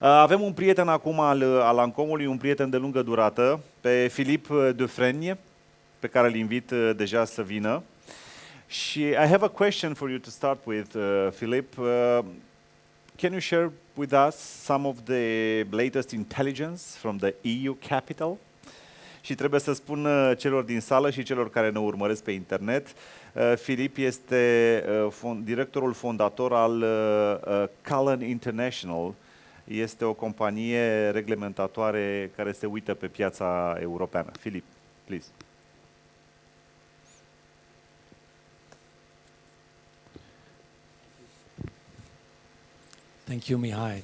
Avem un prieten acum al ANCOM-ului, un prieten de lungă durată, pe Philippe DEFRAIGNE, pe care îl invit deja să vină. Și I have a question for you to start with, Philippe. Can you share with us some of the latest intelligence from the EU capital? Și trebuie să spun celor din sală și celor care ne urmăresc pe internet, Philippe este directorul fondator al Cullen International. Este o companie reglementatoare care se uită pe piața europeană. Philippe, please. Thank you, Mihai.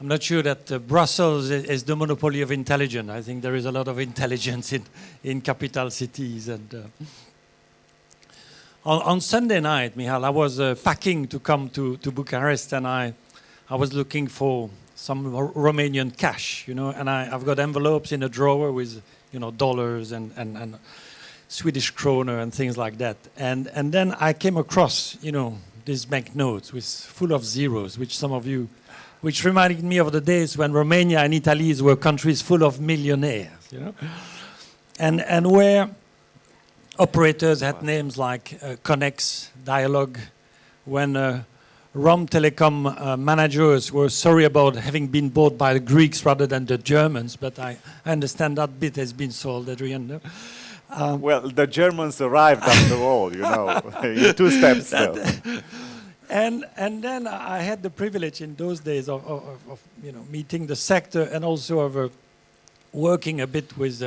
I'm not sure that Brussels is the monopoly of intelligence. I think there is a lot of intelligence in capital cities. And on Sunday night, Mihai, I was packing to come to Bucharest, and I was looking for some Romanian cash, you know, and I've got envelopes in a drawer with, you know, dollars and Swedish kroner and things like that. And then I came across, you know, these banknotes full of zeros, which reminded me of the days when Romania and Italy were countries full of millionaires, you know, and where operators had names like Connex, Dialog, when Telecom managers were sorry about having been bought by the Greeks rather than the Germans, but I understand that bit has been sold, Adrian. No? Well, the Germans arrived after all, you know, in 2 steps. And then I had the privilege in those days of you know, meeting the sector and also of working a bit with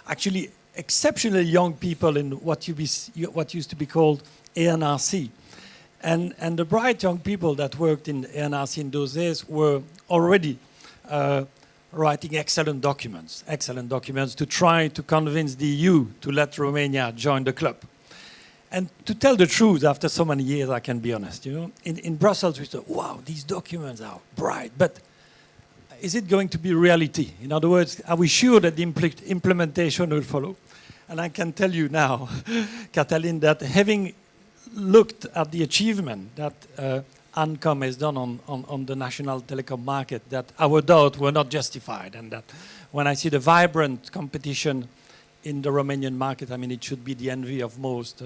actually exceptionally young people in what used to be called ANRC. And the bright young people that worked in ANRC in those days were already writing excellent documents to try to convince the EU to let Romania join the club. And to tell the truth, after so many years, I can be honest, you know, in Brussels we thought, wow, these documents are bright, but is it going to be reality? In other words, are we sure that the implementation will follow? And I can tell you now, Katalin, that having looked at the achievement that ANCOM has done on the national telecom market, that our doubts were not justified, and that when I see the vibrant competition in the Romanian market, I mean, it should be the envy of most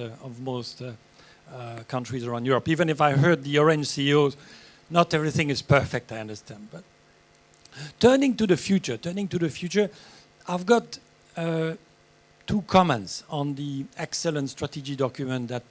countries around Europe. Even if I heard the Orange CEOs, not everything is perfect, I understand. But turning to the future, I've got 2 comments on the excellent strategy document that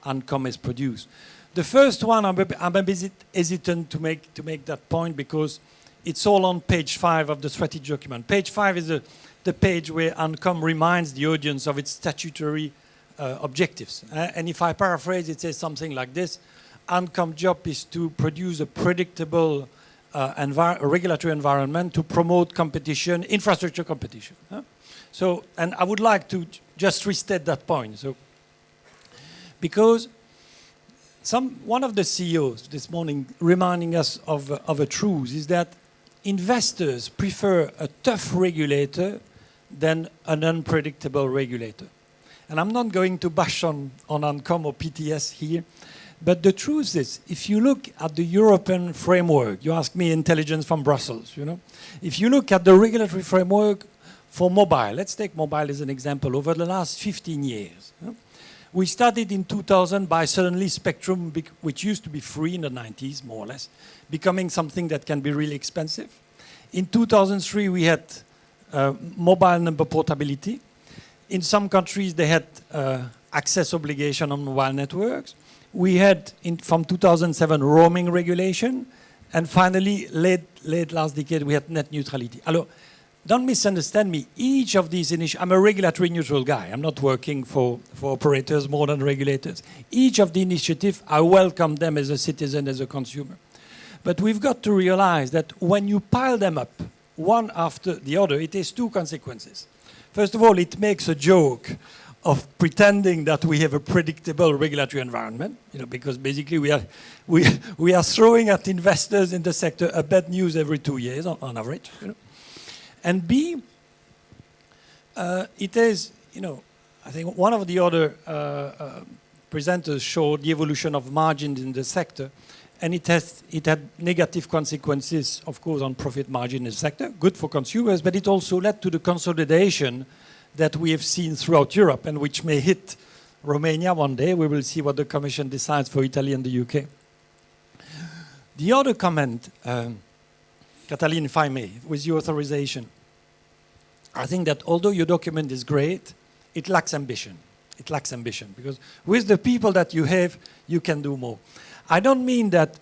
ANCOM has produced. The first one, I'm a bit hesitant to make that point because it's all on page 5 of the strategy document. Page 5 is the page where ANCOM reminds the audience of its statutory objectives. And if I paraphrase, it says something like this: ANCOM's job is to produce a predictable regulatory environment to promote competition, infrastructure competition. So, and I would like to just restate that point. So, because one of the CEOs this morning reminding us of a truth is that investors prefer a tough regulator than an unpredictable regulator. And I'm not going to bash on ANCOM or PTS here, but the truth is, if you look at the European framework, you ask me intelligence from Brussels, you know, if you look at the regulatory framework for mobile, let's take mobile as an example, over the last 15 years, you know, we started in 2000 by suddenly spectrum, which used to be free in the 90s, more or less, becoming something that can be really expensive. In 2003, we had mobile number portability. In some countries, they had access obligation on mobile networks. We had, from 2007, roaming regulation. And finally, late last decade, we had net neutrality. Alors, don't misunderstand me. Each of these initiatives, I'm a regulatory neutral guy. I'm not working for operators more than regulators. Each of the initiatives, I welcome them as a citizen, as a consumer. But we've got to realize that when you pile them up, one after the other, it has 2 consequences. First of all, it makes a joke of pretending that we have a predictable regulatory environment, you know, because basically we are throwing at investors in the sector a bad news every 2 years on average, you know. And B, it is, you know, I think one of the other presenters showed the evolution of margins in the sector. and it had negative consequences, of course, on profit margin in the sector, good for consumers, but it also led to the consolidation that we have seen throughout Europe and which may hit Romania one day. We will see what the Commission decides for Italy and the UK. The other comment, Catalin, if I may, with your authorization, I think that although your document is great, it lacks ambition. It lacks ambition because with the people that you have, you can do more. I don't mean that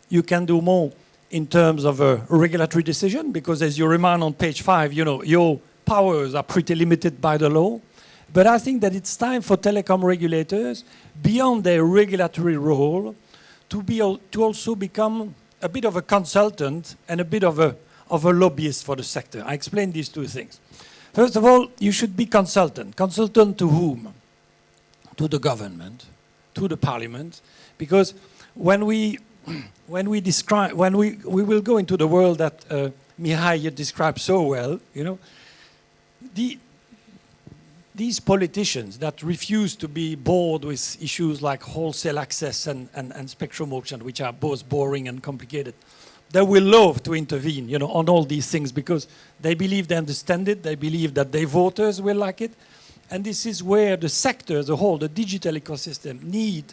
you can do more in terms of a regulatory decision because as you remind on page 5, you know, your powers are pretty limited by the law. But I think that it's time for telecom regulators, beyond their regulatory role, to also become a bit of a consultant and a bit of a lobbyist for the sector. I explain these two things. First of all, you should be consultant. Consultant to whom? To the government, to the parliament, because when we will go into the world that Mihai described so well, you know, these politicians that refuse to be bored with issues like wholesale access and spectrum auction, which are both boring and complicated, they will love to intervene, you know, on all these things because they believe they understand it, they believe that their voters will like it, and this is where the sector as a whole, the digital ecosystem, need,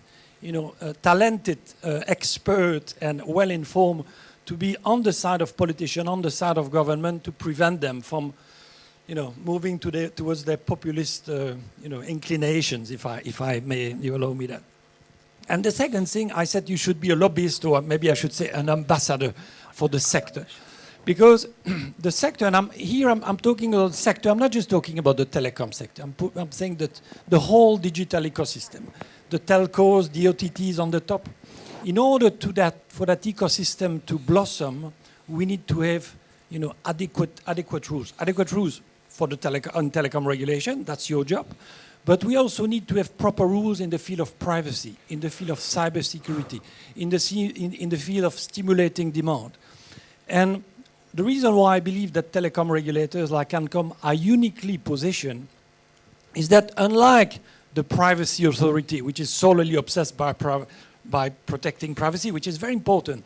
you know, a talented expert and well-informed to be on the side of politicians, on the side of government to prevent them from, you know, moving towards their populist, you know, inclinations, if I may, you allow me that. And the second thing, I said you should be a lobbyist, or maybe I should say an ambassador for the sector. Because the sector, and I'm talking about the sector, I'm not just talking about the telecom sector, I'm saying that the whole digital ecosystem, the telcos, the OTTs on the top. In order for that ecosystem to blossom, we need to have, you know, adequate rules. Adequate rules for the telecom regulation, that's your job. But we also need to have proper rules in the field of privacy, in the field of cybersecurity, in the field of stimulating demand. And the reason why I believe that telecom regulators like ANCOM are uniquely positioned is that unlike the privacy authority, which is solely obsessed by protecting privacy, which is very important,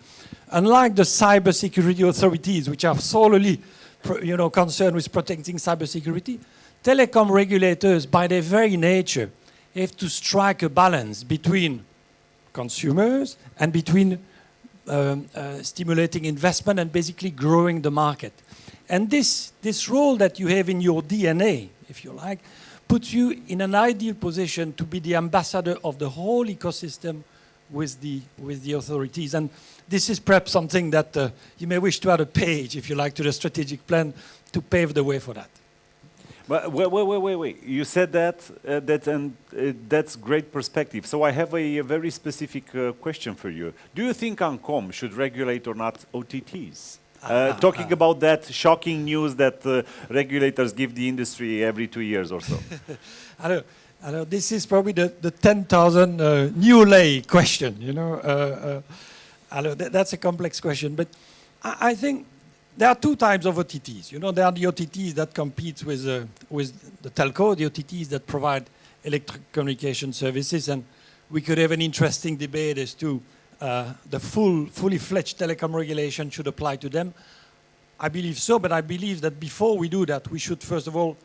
unlike the cybersecurity authorities, which are solely concerned with protecting cybersecurity, telecom regulators, by their very nature, have to strike a balance between consumers and between stimulating investment and basically growing the market. And this role that you have in your DNA, if you like, puts you in an ideal position to be the ambassador of the whole ecosystem with the authorities. And this is perhaps something that you may wish to add a page, if you like, to the strategic plan to pave the way for that. But wait. You said that's great perspective. So I have a very specific question for you. Do you think ANCOM should regulate or not OTTs? Talking about that shocking news that regulators give the industry every 2 years or so. I know, this is probably the 10,000 new lay question, you know. That's a complex question, but I think there are two types of OTTs. You know, there are the OTTs that compete with the telco, the OTTs that provide electronic communication services, and we could have an interesting debate as to the fully fledged telecom regulation should apply to them. I believe so, but I believe that before we do that, we should first of all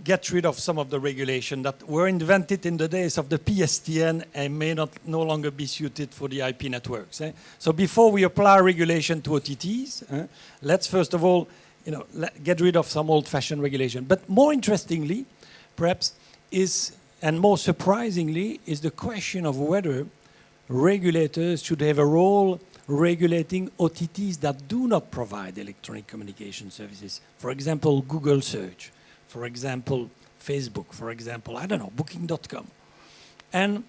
get rid of some of the regulation that were invented in the days of the PSTN and may no longer be suited for the IP networks. So before we apply regulation to OTTs, let's first of all, you know, get rid of some old-fashioned regulation. But more interestingly, perhaps, and more surprisingly, is the question of whether regulators should have a role regulating OTTs that do not provide electronic communication services. For example, Google search. For example, Facebook, for example, I don't know, Booking.com. And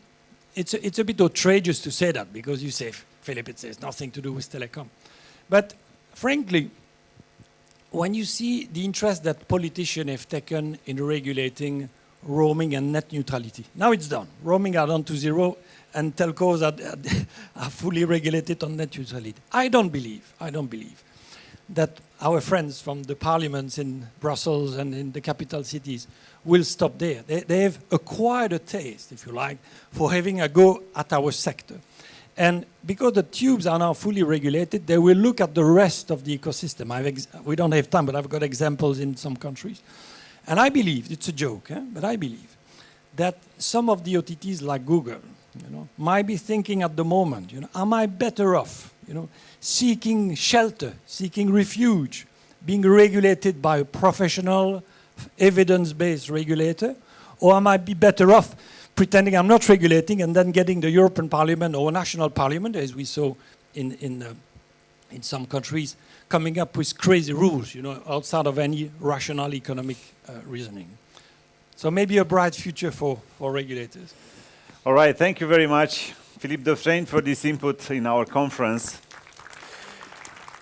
it's a bit outrageous to say that because you say, Philip, it says nothing to do with telecom. But frankly, when you see the interest that politicians have taken in regulating roaming and net neutrality, now it's done. Roaming are down to 0 and telcos are fully regulated on net neutrality. I don't believe that our friends from the parliaments in Brussels and in the capital cities will stop there. They have acquired a taste, if you like, for having a go at our sector. And because the tubes are now fully regulated, they will look at the rest of the ecosystem. We don't have time, but I've got examples in some countries. And I believe, it's a joke, but I believe that some of the OTTs like Google, might be thinking at the moment, am I better off, seeking shelter, seeking refuge, being regulated by a professional, evidence-based regulator, or am I be better off pretending I'm not regulating and then getting the European Parliament or national Parliament, as we saw in some countries, coming up with crazy rules, outside of any rational economic reasoning. So maybe a bright future for regulators. All right, thank you very much, Philippe DeFraigne, for this input in our conference.